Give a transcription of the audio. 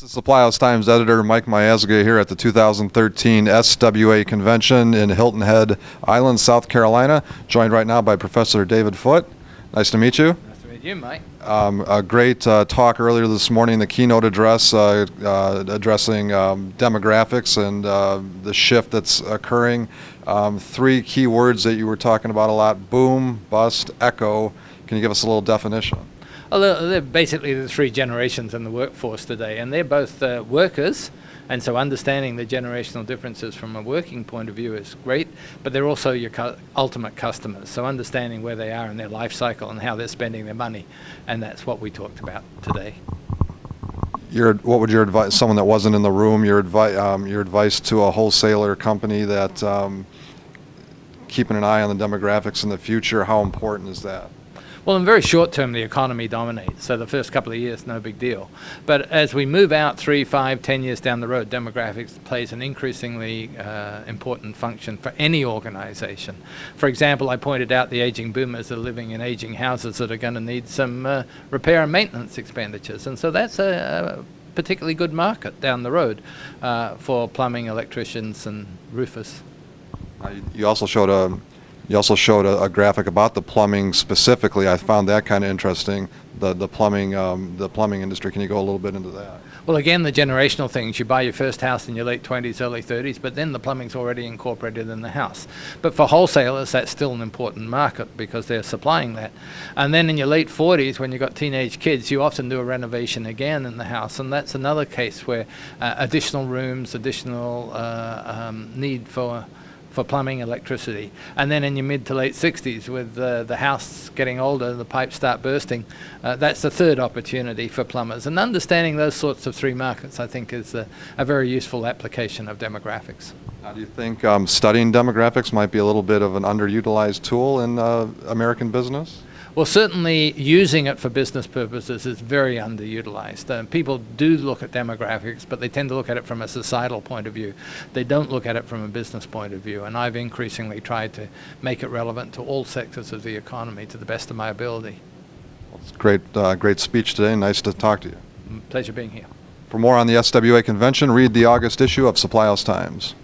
This is Supply House Times editor Mike Miazga here at the 2013 SWA Convention in Hilton Head Island, South Carolina, joined right now by Professor David Foote. Nice to meet you. Nice to meet you, Mike. A great talk earlier this morning, the keynote address addressing demographics and the shift that's occurring. Three key words that you were talking about a lot: boom, bust, echo. Can you give us a little definition? Well, they're basically the three generations in the workforce today, and they're both workers, and so understanding the generational differences from a working point of view is great, but they're also your ultimate customers, so understanding where they are in their life cycle and how they're spending their money, and that's what we talked about today. What would your advice, someone that wasn't in the room, your advice to a wholesaler company that keeping an eye on the demographics in the future, how important is that? Well, in very short term, the economy dominates, so the first couple of years, no big deal. But as we move out 3, 5, 10 years down the road, demographics plays an increasingly important function for any organization. For example, I pointed out the aging boomers that are living in aging houses that are going to need some repair and maintenance expenditures, and so that's a particularly good market down the road for plumbing, electricians, and roofers. You also showed a graphic about the plumbing specifically. I found that kind of interesting. The plumbing industry. Can you go a little bit into that? Well, again, the generational things. You buy your first house in your late 20s, early 30s, but then the plumbing's already incorporated in the house. But for wholesalers, that's still an important market because they're supplying that. And then in your late 40s, when you've got teenage kids, you often do a renovation again in the house, and that's another case where additional rooms, additional need for plumbing, electricity. And then in your mid to late 60s, with the house getting older, the pipes start bursting, that's the third opportunity for plumbers. And understanding those sorts of three markets, I think, is a very useful application of demographics. Now, do you think studying demographics might be a little bit of an underutilized tool in American business? Well, certainly using it for business purposes is very underutilized. People do look at demographics, but they tend to look at it from a societal point of view. They don't look at it from a business point of view, and I've increasingly tried to make it relevant to all sectors of the economy to the best of my ability. Well, it's great speech today. Nice to talk to you. Pleasure being here. For more on the SWA Convention, read the August issue of Supply House Times.